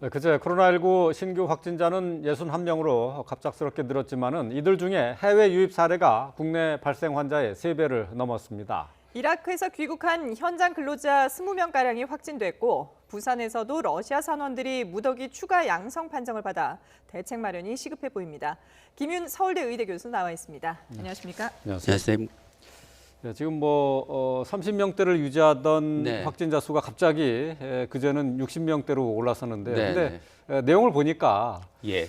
네, 그제 코로나19 신규 확진자는 61명으로 갑작스럽게 늘었지만은 이들 중에 해외 유입 사례가 국내 발생 환자의 3배를 넘었습니다. 이라크에서 귀국한 현장 근로자 20명가량이 확진됐고 부산에서도 러시아 선원들이 무더기 추가 양성 판정을 받아 대책 마련이 시급해 보입니다. 김윤 서울대 의대 교수 나와 있습니다. 안녕하십니까? 안녕하세요. 네, 지금 30명대를 유지하던 네. 확진자 수가 갑자기 그제는 60명대로 올라섰는데 네, 근데 내용을 보니까 예.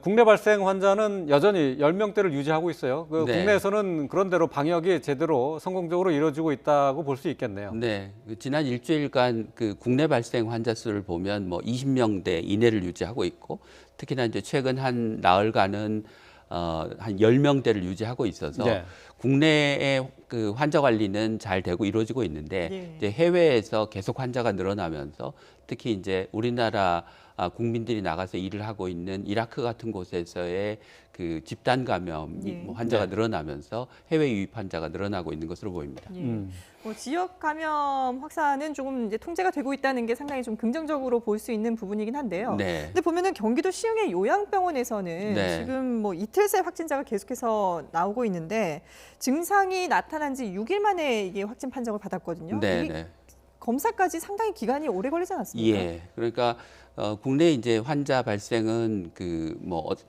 국내 발생 환자는 여전히 10명대를 유지하고 있어요. 네. 국내에서는 그런 대로 방역이 제대로 성공적으로 이루어지고 있다고 볼 수 있겠네요. 네. 지난 일주일간 그 국내 발생 환자 수를 보면 20명대 이내를 유지하고 있고 특히나 이제 최근 한 나흘간은 한 10명대를 유지하고 있어서 네. 국내의 그 환자 관리는 잘 되고 이루어지고 있는데 예. 이제 해외에서 계속 환자가 늘어나면서 특히 이제 우리나라 국민들이 나가서 일을 하고 있는 이라크 같은 곳에서의 그 집단 감염 예. 환자가 늘어나면서 해외 유입 환자가 늘어나고 있는 것으로 보입니다. 예. 지역 감염 확산은 조금 이제 통제가 되고 있다는 게 상당히 좀 긍정적으로 볼 수 있는 부분이긴 한데요. 네. 근데 보면은 경기도 시흥의 요양병원에서는 네. 지금 이틀 새 확진자가 계속해서 나오고 있는데 증상이 나타난 지 6일 만에 이게 확진 판정을 받았거든요. 네, 이게 네. 검사까지 상당히 기간이 오래 걸리지 않았습니까? 예. 그러니까 국내 이제 환자 발생은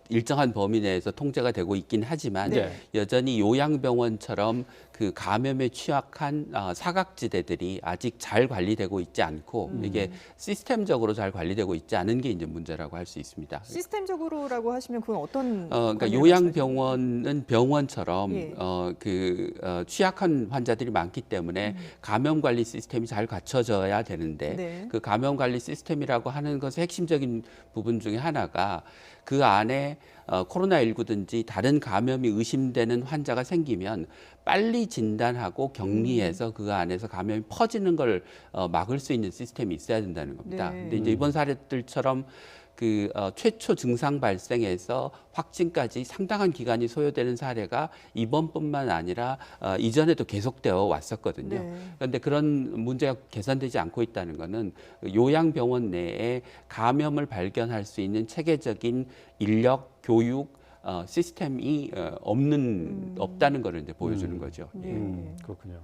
일정한 범위 내에서 통제가 되고 있긴 하지만 네. 여전히 요양병원처럼 그 감염에 취약한 사각지대들이 아직 잘 관리되고 있지 않고 이게 시스템적으로 잘 관리되고 있지 않은 게 이제 문제라고 할 수 있습니다. 시스템적으로라고 하시면 그건 어떤? 그러니까 관련을 요양병원은 병원처럼 예. 취약한 환자들이 많기 때문에 감염 관리 시스템이 잘 갖춰져야 되는데 네. 그 감염 관리 시스템이라고 하는 것의 핵심적인 부분 중에 하나가 그 안에 코로나19든지 다른 감염이 의심되는 환자가 생기면 빨리 진단하고 격리해서 그 안에서 감염이 퍼지는 걸 막을 수 있는 시스템이 있어야 된다는 겁니다. 네. 근데 이제 이번 사례들처럼 최초 증상 발생에서 확진까지 상당한 기간이 소요되는 사례가 이번뿐만 아니라 이전에도 계속되어 왔었거든요. 네. 그런데 그런 문제가 개선되지 않고 있다는 것은 요양병원 내에 감염을 발견할 수 있는 체계적인 인력, 교육, 시스템이 없다는 것을 이제 보여주는 거죠. 네. 그렇군요.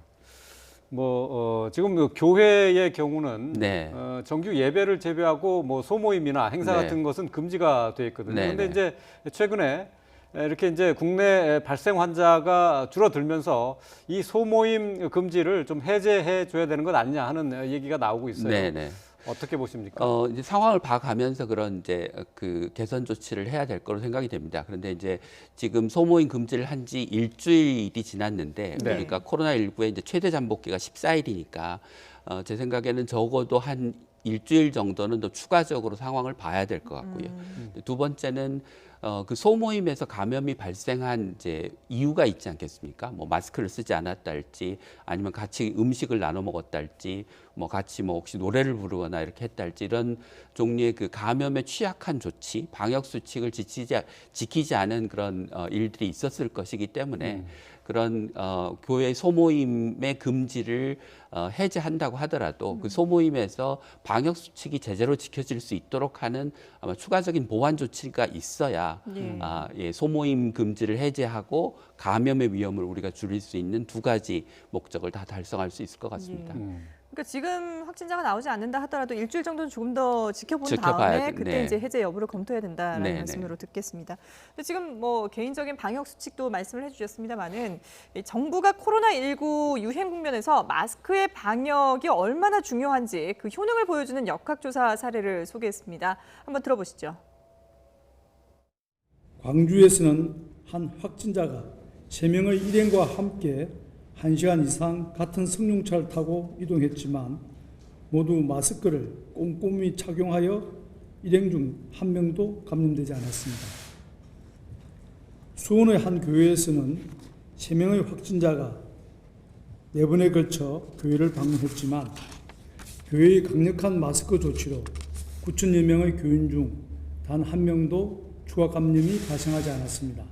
지금 교회의 경우는 네. 정규 예배를 제외하고 소모임이나 행사 네. 같은 것은 금지가 돼 있거든요. 네, 그런데 네. 이제 최근에 이렇게 이제 국내 발생 환자가 줄어들면서 이 소모임 금지를 좀 해제해 줘야 되는 것 아니냐 하는 얘기가 나오고 있어요. 네, 네. 어떻게 보십니까? 이제 상황을 봐가면서 그런 이제 그 개선 조치를 해야 될 거로 생각이 됩니다. 그런데 이제 지금 소모임 금지를 한 지 일주일이 지났는데, 네. 그러니까 코로나19의 이제 최대 잠복기가 14일이니까 제 생각에는 적어도 한 일주일 정도는 더 추가적으로 상황을 봐야 될 것 같고요. 두 번째는 그 소모임에서 감염이 발생한 이제 이유가 있지 않겠습니까? 마스크를 쓰지 않았다 할지, 아니면 같이 음식을 나눠 먹었다 할지, 같이 혹시 노래를 부르거나 이렇게 했다 할지, 이런 종류의 그 감염에 취약한 조치, 방역 수칙을 지키지 않은 그런 일들이 있었을 것이기 때문에 그런 교회 소모임의 금지를 해제한다고 하더라도 그 소모임에서 방역 수칙이 제대로 지켜질 수 있도록 하는 아마 추가적인 보완 조치가 있어야 소모임 금지를 해제하고 감염의 위험을 우리가 줄일 수 있는 두 가지 목적을 다 달성할 수 있을 것 같습니다. 그러니까 지금 확진자가 나오지 않는다 하더라도 일주일 정도는 조금 더 지켜본 지켜봐야 다음에 그때 네. 이제 해제 여부를 검토해야 된다는 네, 말씀으로 네. 듣겠습니다. 근데 지금 개인적인 방역 수칙도 말씀을 해주셨습니다만은 정부가 코로나19 유행 국면에서 마스크의 방역이 얼마나 중요한지 그 효능을 보여주는 역학조사 사례를 소개했습니다. 한번 들어보시죠. 광주에서는 한 확진자가 3명의 일행과 함께 1시간 이상 같은 승용차를 타고 이동했지만 모두 마스크를 꼼꼼히 착용하여 일행 중 1명도 감염되지 않았습니다. 수원의 한 교회에서는 3명의 확진자가 4번에 걸쳐 교회를 방문했지만 교회의 강력한 마스크 조치로 9천여 명의 교인 중 단 1명도 추가 감염이 발생하지 않았습니다.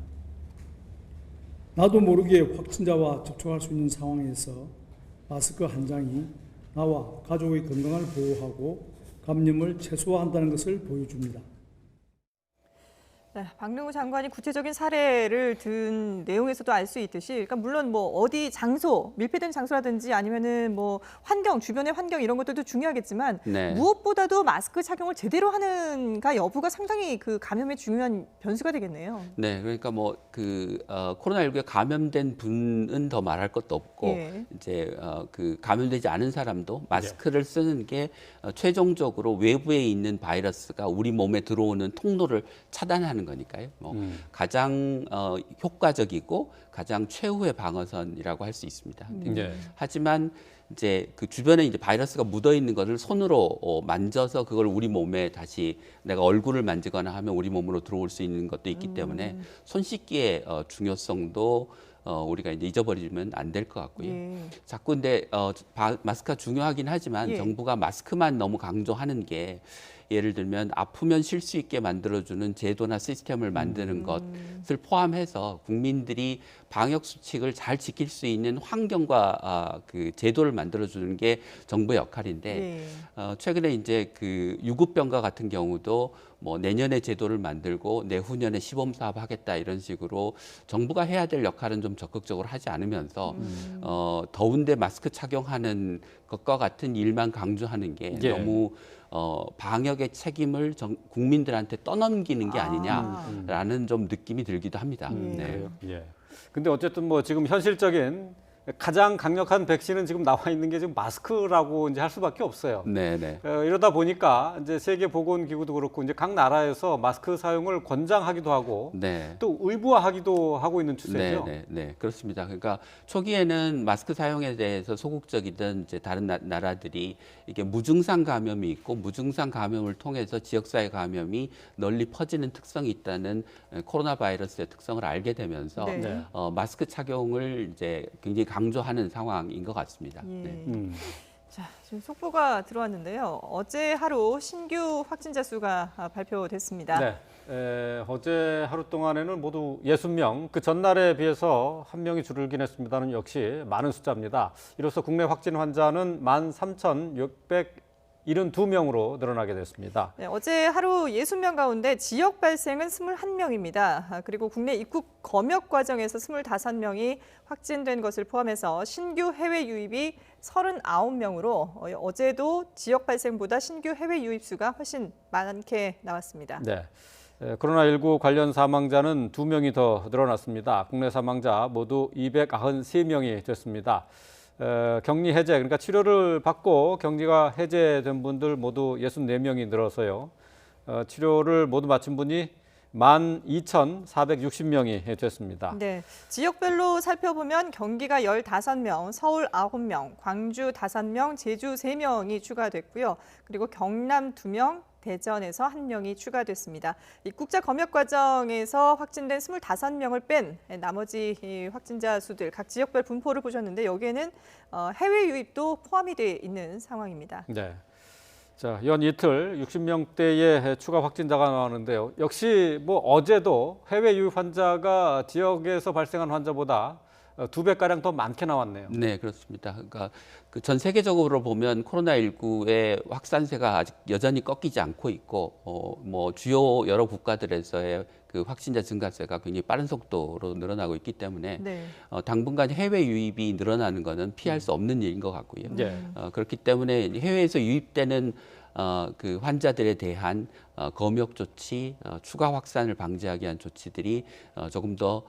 나도 모르게 확진자와 접촉할 수 있는 상황에서 마스크 한 장이 나와 가족의 건강을 보호하고 감염을 최소화한다는 것을 보여줍니다. 네, 박능우 장관이 구체적인 사례를 든 내용에서도 알 수 있듯이, 그러니까 물론 뭐 어디 장소, 밀폐된 장소라든지 아니면은 뭐 환경, 주변의 환경 이런 것들도 중요하겠지만 네. 무엇보다도 마스크 착용을 제대로 하는가 여부가 상당히 그 감염의 중요한 변수가 되겠네요. 네, 그러니까 뭐 코로나19에 감염된 분은 더 말할 것도 없고 예. 이제 그 감염되지 않은 사람도 마스크를 쓰는 게 최종적으로 외부에 있는 바이러스가 우리 몸에 들어오는 통로를 차단하는 거니까요. 가장 효과적이고 가장 최후의 방어선이라고 할 수 있습니다. 네. 하지만 이제 그 주변에 이제 바이러스가 묻어 있는 것을 손으로 만져서 그걸 우리 몸에 다시 내가 얼굴을 만지거나 하면 우리 몸으로 들어올 수 있는 것도 있기 때문에 손 씻기의 중요성도 우리가 이제 잊어버리면 안 될 것 같고요. 예. 자꾸 근데 마스크가 중요하긴 하지만 예. 정부가 마스크만 너무 강조하는 게 예를 들면 아프면 쉴 수 있게 만들어주는 제도나 시스템을 만드는 것을 포함해서 국민들이 방역 수칙을 잘 지킬 수 있는 환경과 그 제도를 만들어주는 게 정부의 역할인데 예. 최근에 이제 그 유급병가 같은 경우도 뭐 내년에 제도를 만들고 내후년에 시범 사업 하겠다 이런 식으로 정부가 해야 될 역할은 좀 적극적으로 하지 않으면서 더운데 마스크 착용하는 것과 같은 일만 강조하는 게 예. 너무 방역의 책임을 국민들한테 떠넘기는 게 아니냐라는 좀 느낌이 들기도 합니다. 네. 예. 근데 어쨌든 뭐 지금 현실적인 가장 강력한 백신은 지금 나와 있는 게 지금 마스크라고 이제 할 수밖에 없어요. 네, 네. 이러다 보니까 이제 세계보건기구도 그렇고 이제 각 나라에서 마스크 사용을 권장하기도 하고 네. 또 의무화하기도 하고 있는 추세죠. 네, 그렇습니다. 그러니까 초기에는 마스크 사용에 대해서 소극적이던 이제 다른 나라들이 이게 무증상 감염이 있고 무증상 감염을 통해서 지역사회 감염이 널리 퍼지는 특성이 있다는 코로나 바이러스의 특성을 알게 되면서 네. 네. 마스크 착용을 이제 굉장히 강조하는 상황인 것 같습니다. 예. 네. 자, 지금 속보가 들어왔는데요. 어제 하루 신규 확진자 수가 발표됐습니다. 네. 어제 하루 동안에는 모두 60명, 그 전날에 비해서 한 명이 줄긴 했습니다는 역시 많은 숫자입니다. 이로써 국내 확진 환자는 13,672명으로 늘어나게 됐습니다. 네, 어제 하루 60명 가운데 지역 발생은 21명입니다. 그리고 국내 입국 검역 과정에서 25명이 확진된 것을 포함해서 신규 해외 유입이 39명으로 어제도 지역 발생보다 신규 해외 유입 수가 훨씬 많게 나왔습니다. 네. 코로나19 관련 사망자는 2명이 더 늘어났습니다. 국내 사망자 모두 293명이 됐습니다. 격리 해제, 그러니까 치료를 받고 격리가 해제된 분들 모두 64명이 늘어서요. 치료를 모두 마친 분이 12,460명이 됐습니다. 네, 지역별로 살펴보면 경기가 15명, 서울 9명, 광주 5명, 제주 3명이 추가됐고요. 그리고 경남 2명, 대전에서 1명이 추가됐습니다. 입국자 검역 과정에서 확진된 25명을 뺀 나머지 확진자 수들 각 지역별 분포를 보셨는데 여기에는 해외 유입도 포함이 돼 있는 상황입니다. 네. 자, 연 이틀 60명대의 추가 확진자가 나왔는데요. 역시 뭐 어제도 해외 유입 환자가 지역에서 발생한 환자보다 2배가량 더 많게 나왔네요. 네, 그렇습니다. 그러니까 그 전 세계적으로 보면 코로나19의 확산세가 아직 여전히 꺾이지 않고 있고, 뭐 주요 여러 국가들에서의 그 확진자 증가세가 굉장히 빠른 속도로 늘어나고 있기 때문에 네. 당분간 해외 유입이 늘어나는 것은 피할 수 없는 일인 것 같고요. 예. 그렇기 때문에 해외에서 유입되는 그 환자들에 대한 검역 조치, 추가 확산을 방지하기 위한 조치들이 조금 더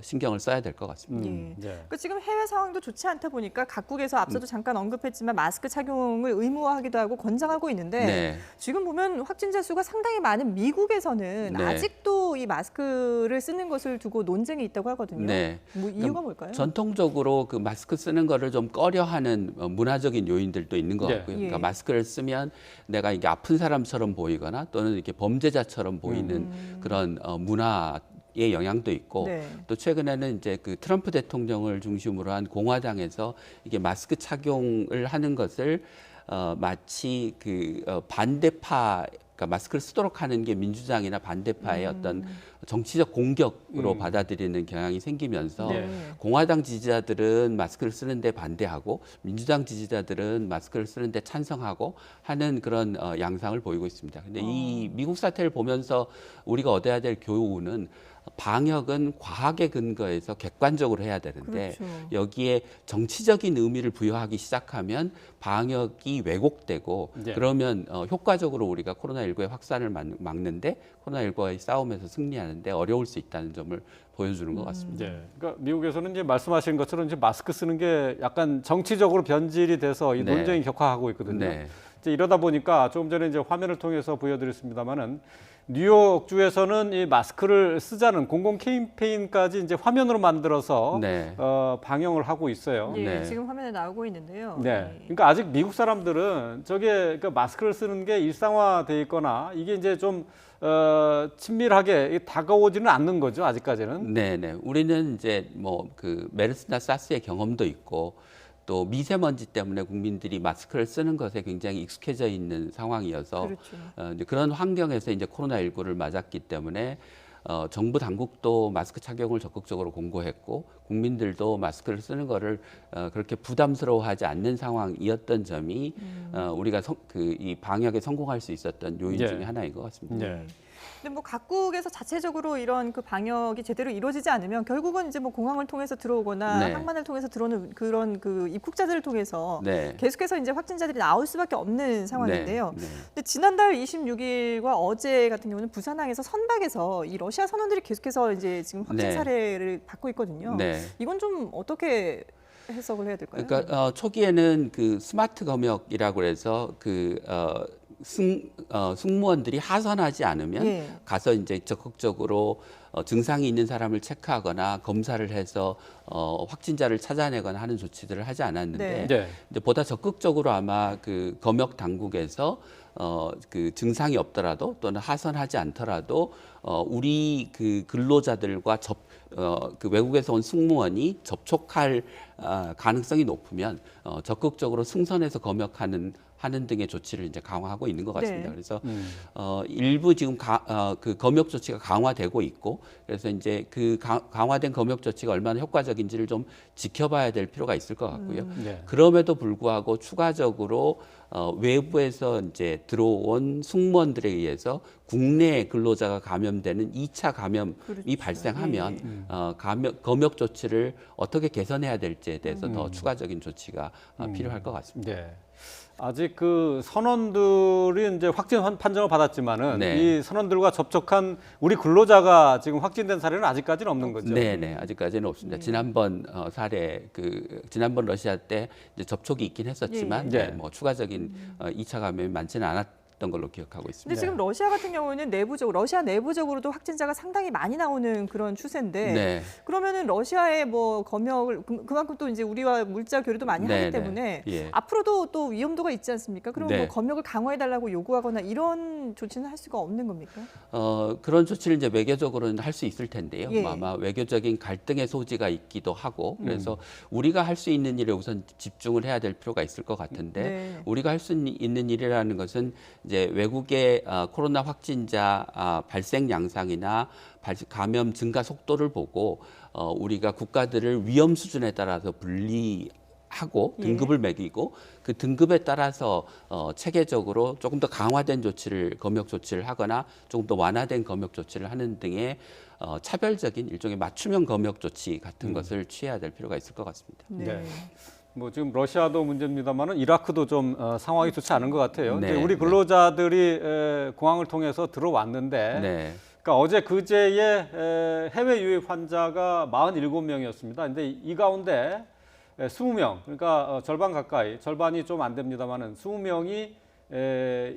신경을 써야 될 것 같습니다. 예. 예. 그 지금 해외 상황도 좋지 않다 보니까 각국에서 앞서도 잠깐 언급했지만 마스크 착용을 의무화하기도 하고 권장하고 있는데 네. 지금 보면 확진자 수가 상당히 많은 미국에서는 네. 아직도 이 마스크를 쓰는 것을 두고 논쟁이 있다고 하거든요. 네. 뭐 이유가 뭘까요? 전통적으로 그 마스크 쓰는 거를 좀 꺼려하는 문화적인 요인들도 있는 것 네. 같고요. 예. 그러니까 마스크를 쓰면 내가 이게 아픈 사람처럼 보이거나 또는 이렇게 범죄자처럼 보이는 그런 문화의 영향도 있고 네. 또 최근에는 이제 그 트럼프 대통령을 중심으로 한 공화당에서 이게 마스크 착용을 하는 것을 마치 그 반대파가 그러니까 마스크를 쓰도록 하는 게 민주당이나 반대파의 어떤 정치적 공격으로 받아들이는 경향이 생기면서 네. 공화당 지지자들은 마스크를 쓰는데 반대하고 민주당 지지자들은 마스크를 쓰는데 찬성하고 하는 그런 양상을 보이고 있습니다. 근데 이 미국 사태를 보면서 우리가 얻어야 될 교훈은 방역은 과학에 근거해서 객관적으로 해야 되는데 그렇죠. 여기에 정치적인 의미를 부여하기 시작하면 방역이 왜곡되고 네. 그러면 효과적으로 우리가 코로나19의 확산을 막는데 코로나19와의 싸움에서 승리하는데 어려울 수 있다는 점을 보여주는 것 같습니다. 네. 그러니까 미국에서는 이제 말씀하신 것처럼 이제 마스크 쓰는 게 약간 정치적으로 변질이 돼서 이 네. 논쟁이 격화하고 있거든요. 네. 이제 이러다 보니까 조금 전에 이제 화면을 통해서 보여드렸습니다만은 뉴욕주에서는 이 마스크를 쓰자는 공공 캠페인까지 이제 화면으로 만들어서 네. 방영을 하고 있어요. 예, 네. 지금 화면에 나오고 있는데요. 네. 예. 그러니까 아직 미국 사람들은 저게 그 마스크를 쓰는 게 일상화돼 있거나 이게 이제 좀 친밀하게 다가오지는 않는 거죠, 아직까지는. 네. 우리는 이제 뭐 그 메르스나 사스의 경험도 있고 또 미세먼지 때문에 국민들이 마스크를 쓰는 것에 굉장히 익숙해져 있는 상황이어서 그렇죠. 이제 그런 환경에서 이제 코로나19를 맞았기 때문에 정부 당국도 마스크 착용을 적극적으로 공고했고 국민들도 마스크를 쓰는 거를 그렇게 부담스러워하지 않는 상황이었던 점이 우리가 이 방역에 성공할 수 있었던 요인 네. 중에 하나인 것 같습니다. 네. 근데 뭐 각국에서 자체적으로 이런 그 방역이 제대로 이루어지지 않으면 결국은 이제 뭐 공항을 통해서 들어오거나 네. 항만을 통해서 들어오는 그런 그 입국자들을 통해서 네. 계속해서 이제 확진자들이 나올 수밖에 없는 상황인데요. 네. 근데 지난달 26일과 어제 같은 경우는 부산항에서 선박에서 이 러시아 선원들이 계속해서 이제 지금 확진 네. 사례를 받고 있거든요. 네. 이건 좀 어떻게 해석을 해야 될까요? 그러니까 초기에는 그 스마트 검역이라고 해서 승무원들이 하선하지 않으면 예. 가서 이제 적극적으로 증상이 있는 사람을 체크하거나 검사를 해서 확진자를 찾아내거나 하는 조치들을 하지 않았는데 네. 이제 보다 적극적으로 아마 그 검역 당국에서 그 증상이 없더라도 또는 하선하지 않더라도 우리 그 근로자들과 그 외국에서 온 승무원이 접촉할 가능성이 높으면 적극적으로 승선해서 검역하는 등의 조치를 이제 강화하고 있는 것 같습니다. 네. 그래서 일부 지금 그 검역 조치가 강화되고 있고 그래서 이제 그 강화된 검역 조치가 얼마나 효과적인지를 좀 지켜봐야 될 필요가 있을 것 같고요. 네. 그럼에도 불구하고 추가적으로 외부에서 이제 들어온 승무원들에 의해서 국내 근로자가 감염되는 2차 감염이 그렇죠. 발생하면 검역 조치를 어떻게 개선해야 될지에 대해서 더 추가적인 조치가 필요할 것 같습니다. 네. 아직 그 선원들이 이제 확진 판정을 받았지만은 네. 이 선원들과 접촉한 우리 근로자가 지금 확진된 사례는 아직까지는 없는 거죠. 네, 아직까지는 없습니다. 지난번 사례 지난번 러시아 때 이제 접촉이 있긴 했었지만 예. 뭐 추가적인 2차 감염이 많지는 않았던 걸로 기억하고 근데 있습니다. 지금 러시아 같은 경우는 러시아 내부적으로도 확진자가 상당히 많이 나오는 그런 추세인데 네. 그러면은 러시아의 뭐 검역을 그만큼 또 이제 우리와 물자 교류도 많이 네, 하기 때문에 예. 앞으로도 또 위험도가 있지 않습니까? 그럼 네. 뭐 검역을 강화해달라고 요구하거나 이런 조치는 할 수가 없는 겁니까? 그런 조치를 이제 외교적으로는 할 수 있을 텐데요. 예. 아마 외교적인 갈등의 소지가 있기도 하고 그래서 우리가 할 수 있는 일에 우선 집중을 해야 될 필요가 있을 것 같은데 네. 우리가 할 수 있는 일이라는 것은 이제 외국의 코로나 확진자 발생 양상이나 감염 증가 속도를 보고 우리가 국가들을 위험 수준에 따라서 분리하고 예. 등급을 매기고 그 등급에 따라서 체계적으로 조금 더 강화된 검역 조치를 하거나 조금 더 완화된 검역 조치를 하는 등의 차별적인 일종의 맞춤형 검역 조치 같은 것을 취해야 될 필요가 있을 것 같습니다. 네. 뭐 지금 러시아도 문제입니다만은 이라크도 좀 상황이 좋지 않은 것 같아요. 네, 이제 우리 근로자들이 공항을 통해서 들어왔는데, 네. 그러니까 어제 그제에 해외 유입 환자가 47명이었습니다. 근데 이 가운데 20명, 그러니까 절반 가까이, 절반이 좀 안 됩니다만은 20명이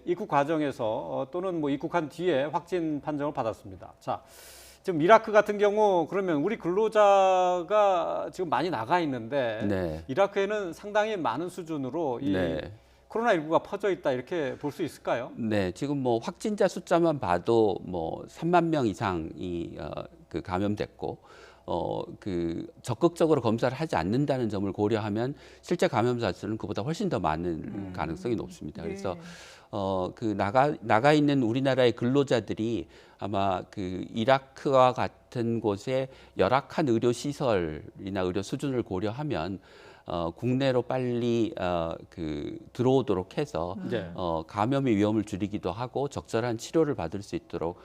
입국 과정에서 또는 뭐 입국한 뒤에 확진 판정을 받았습니다. 자. 지금 이라크 같은 경우 그러면 우리 근로자가 지금 많이 나가 있는데 네. 이라크에는 상당히 많은 수준으로 이 네. 코로나19가 퍼져 있다 이렇게 볼 수 있을까요? 네, 지금 뭐 확진자 숫자만 봐도 뭐 3만 명 이상이 감염됐고 적극적으로 검사를 하지 않는다는 점을 고려하면 실제 감염자 수는 그보다 훨씬 더 많은 가능성이 높습니다. 그래서 그 나가 있는 우리나라의 근로자들이 아마 그 이라크와 같은 곳에 열악한 의료 시설이나 의료 수준을 고려하면 국내로 빨리 그 들어오도록 해서 네. 감염의 위험을 줄이기도 하고 적절한 치료를 받을 수 있도록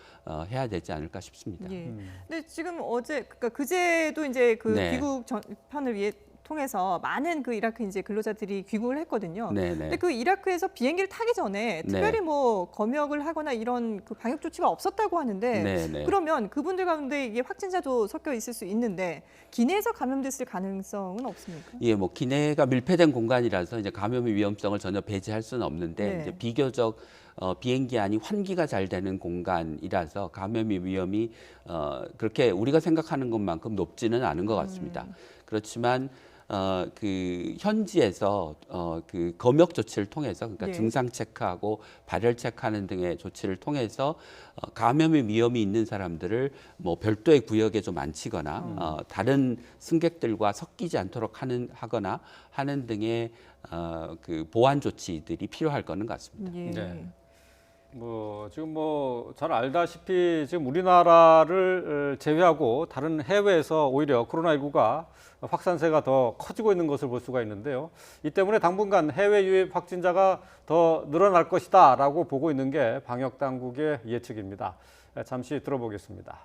해야 되지 않을까 싶습니다. 예. 근데 지금 어제 그러니까 그제도 이제 그 네. 귀국 전편을 위해 통해서 많은 그 이라크 이제 근로자들이 귀국을 했거든요. 네네. 근데 그 이라크에서 비행기를 타기 전에 특별히 네. 뭐 검역을 하거나 이런 그 방역 조치가 없었다고 하는데 네네. 그러면 그분들 가운데 이게 확진자도 섞여 있을 수 있는데 기내에서 감염됐을 가능성은 없습니까? 예, 뭐 기내가 밀폐된 공간이라서 이제 감염의 위험성을 전혀 배제할 수는 없는데 네. 이제 비교적 비행기 안이 환기가 잘 되는 공간이라서 감염의 위험이 그렇게 우리가 생각하는 것만큼 높지는 않은 것 같습니다. 그렇지만 그 현지에서 그 검역 조치를 통해서 그러니까 네. 증상 체크하고 발열 체크하는 등의 조치를 통해서 감염의 위험이 있는 사람들을 뭐 별도의 구역에 좀 앉히거나 다른 승객들과 섞이지 않도록 하거나 하는 등의 그 보안 조치들이 필요할 거는 같습니다. 예. 네. 뭐 지금 뭐 잘 알다시피 지금 우리나라를 제외하고 다른 해외에서 오히려 코로나19가 확산세가 더 커지고 있는 것을 볼 수가 있는데요. 이 때문에 당분간 해외 유입 확진자가 더 늘어날 것이다라고 보고 있는 게 방역 당국의 예측입니다. 잠시 들어보겠습니다.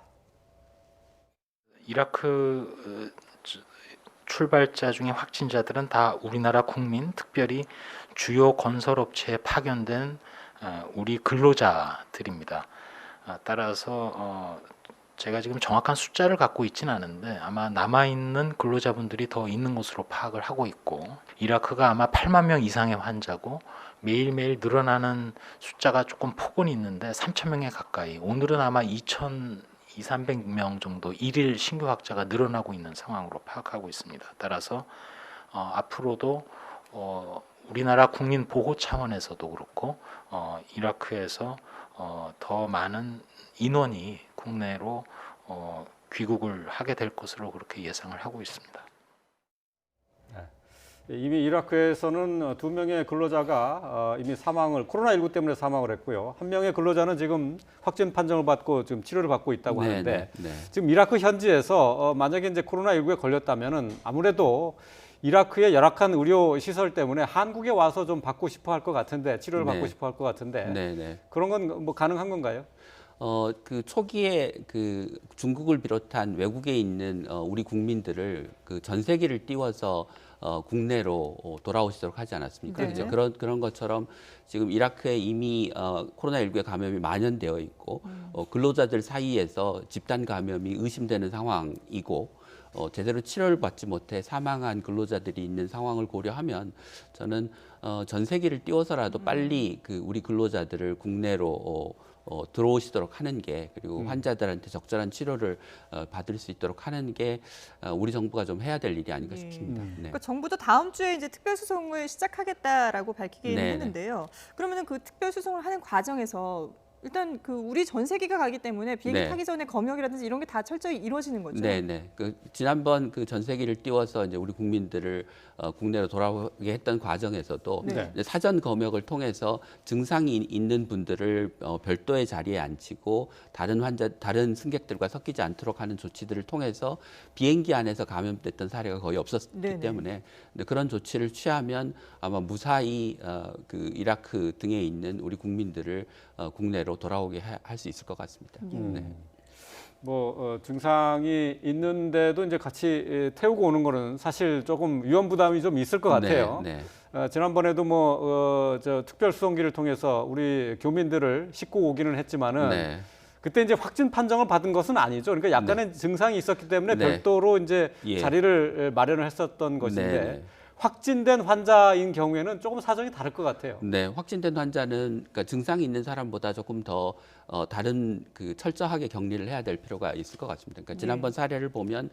이라크 출발자 중에 확진자들은 다 우리나라 국민, 특별히 주요 건설업체에 파견된 우리 근로자들입니다. 따라서 제가 지금 정확한 숫자를 갖고 있지는 않은데 아마 남아있는 근로자분들이 더 있는 것으로 파악을 하고 있고 이라크가 아마 8만 명 이상의 환자고 매일매일 늘어나는 숫자가 조금 폭은 있는데 3천 명에 가까이 오늘은 아마 2,300명 정도 일일 신규 확자가 늘어나고 있는 상황으로 파악하고 있습니다. 따라서 앞으로도 우리나라 국민 보호 차원에서도 그렇고 이라크에서 더 많은 인원이 국내로 귀국을 하게 될 것으로 그렇게 예상을 하고 있습니다. 이미 이라크에서는 2명의 근로자가 이미 코로나19 때문에 사망을 했고요. 1명의 근로자는 지금 확진 판정을 받고 지금 치료를 받고 있다고 네, 하는데 네. 지금 이라크 현지에서 만약에 이제 코로나19에 걸렸다면은 아무래도 이라크의 열악한 의료 시설 때문에 한국에 와서 좀 받고 싶어 할 것 같은데 치료를 네. 받고 싶어 할 것 같은데 네네. 그런 건 뭐 가능한 건가요? 그 초기에 그 중국을 비롯한 외국에 있는 우리 국민들을 그 전세기를 띄워서 국내로 돌아오시도록 하지 않았습니까? 네. 이제 그런 것처럼 지금 이라크에 이미 코로나19의 감염이 만연되어 있고 근로자들 사이에서 집단 감염이 의심되는 상황이고 제대로 치료를 받지 못해 사망한 근로자들이 있는 상황을 고려하면 저는 전세기를 띄워서라도 빨리 그 우리 근로자들을 국내로 들어오시도록 하는 게 그리고 환자들한테 적절한 치료를 받을 수 있도록 하는 게 우리 정부가 좀 해야 될 일이 아닌가 싶습니다. 네. 그러니까 정부도 다음 주에 이제 특별수송을 시작하겠다라고 밝히기는 네네. 했는데요. 그러면은 그 특별수송을 하는 과정에서 일단 그 우리 전세기가 가기 때문에 비행기 네. 타기 전에 검역이라든지 이런 게 다 철저히 이루어지는 거죠. 네네. 그 지난번 그 전세기를 띄워서 이제 우리 국민들을 국내로 돌아오게 했던 과정에서도 네. 이제 사전 검역을 통해서 증상이 있는 분들을 별도의 자리에 앉히고 다른 승객들과 섞이지 않도록 하는 조치들을 통해서 비행기 안에서 감염됐던 사례가 거의 없었기 네네. 때문에 그런 조치를 취하면 아마 무사히 그 이라크 등에 있는 우리 국민들을 국내로 돌아오게 할 수 있을 것 같습니다. 네. 뭐 증상이 있는데도 이제 같이 태우고 오는 거는 사실 조금 위험 부담이 좀 있을 것 같아요. 네, 지난번에도 저 특별 수송기를 통해서 우리 교민들을 싣고 오기는 했지만은 네. 그때 이제 확진 판정을 받은 것은 아니죠. 그러니까 약간의 증상이 있었기 때문에 네. 별도로 이제 예. 자리를 마련을 했었던 것인데 네. 확진된 환자인 경우에는 조금 사정이 다를 것 같아요. 네, 확진된 환자는 그러니까 증상이 있는 사람보다 조금 더 다른 그 철저하게 격리를 해야 될 필요가 있을 것 같습니다. 그러니까 지난번 사례를 보면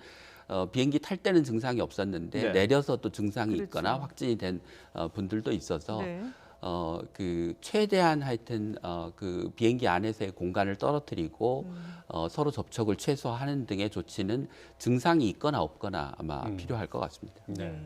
비행기 탈 때는 증상이 없었는데 네. 내려서 또 증상이 그렇죠. 있거나 확진이 된 분들도 있어서 네. 그 최대한 하여튼 그 비행기 안에서의 공간을 떨어뜨리고 서로 접촉을 최소화하는 등의 조치는 증상이 있거나 없거나 아마 필요할 것 같습니다. 네.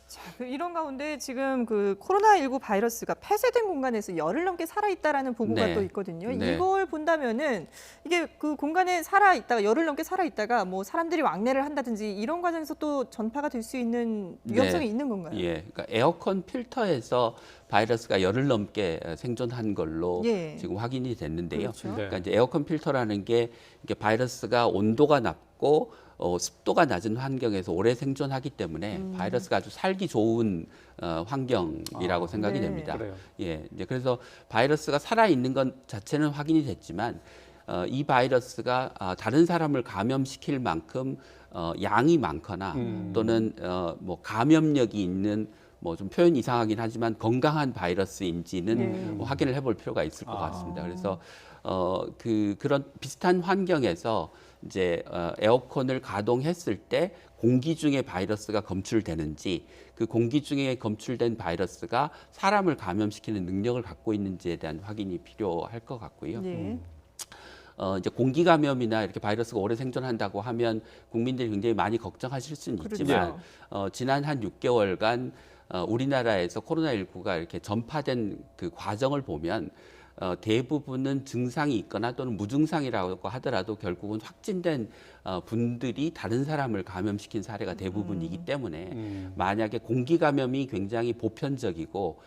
자, 이런 가운데 지금 그 코로나19 바이러스가 폐쇄된 공간에서 열흘 넘게 살아있다라는 보고가 네. 또 있거든요. 네. 이걸 본다면은 이게 그 공간에 살아있다가 열흘 넘게 살아있다가 뭐 사람들이 왕래를 한다든지 이런 과정에서 또 전파가 될 수 있는 위험성이 네. 있는 건가요? 예, 그러니까 에어컨 필터에서 바이러스가 열흘 넘게 생존한 걸로 예. 지금 확인이 됐는데요. 그렇죠. 네. 그러니까 이제 에어컨 필터라는 게 이게 바이러스가 온도가 낮고 습도가 낮은 환경에서 오래 생존하기 때문에 바이러스가 아주 살기 좋은 환경이라고 생각이 네. 됩니다. 그래요. 예, 이제 그래서 바이러스가 살아 있는 것 자체는 확인이 됐지만 이 바이러스가 다른 사람을 감염시킬 만큼 양이 많거나 또는 뭐 감염력이 있는 뭐 좀 표현 이상하긴 하지만 건강한 바이러스인지는 네. 확인을 해볼 필요가 있을 것 같습니다. 그래서 그런 비슷한 환경에서 이제 에어컨을 가동했을 때 공기 중에 바이러스가 검출되는지 그 공기 중에 검출된 바이러스가 사람을 감염시키는 능력을 갖고 있는지에 대한 확인이 필요할 것 같고요. 네. 이제 공기 감염이나 이렇게 바이러스가 오래 생존한다고 하면 국민들이 굉장히 많이 걱정하실 수는 그렇죠. 있지만 지난 한 6개월간 우리나라에서 코로나19가 이렇게 전파된 그 과정을 보면 대부분은 증상이 있거나 또는 무증상이라고 하더라도 결국은 확진된 분들이 다른 사람을 감염시킨 사례가 대부분이기 때문에 만약에 공기 감염이 굉장히 보편적이고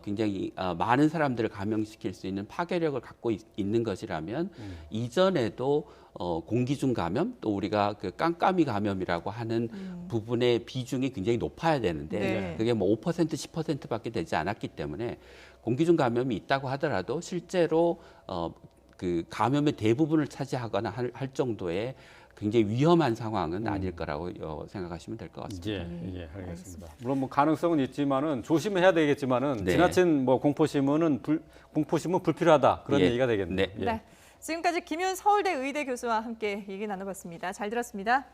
굉장히 많은 사람들을 감염시킬 수 있는 파괴력을 갖고 있는 것이라면 이전에도 공기 중 감염 또 우리가 그 깜깜이 감염이라고 하는 부분의 비중이 굉장히 높아야 되는데 네. 그게 뭐 5% 10%밖에 되지 않았기 때문에 공기 중 감염이 있다고 하더라도 실제로 그 감염의 대부분을 차지하거나 할 정도의 굉장히 위험한 상황은 아닐 거라고 생각하시면 될 것 같습니다. 예, 알겠습니다. 물론 뭐 가능성은 있지만은 조심해야 되겠지만은 네. 지나친 뭐 공포심은 불필요하다 그런 예. 얘기가 되겠네요. 네. 예. 네. 지금까지 김윤 서울대 의대 교수와 함께 얘기 나눠봤습니다. 잘 들었습니다.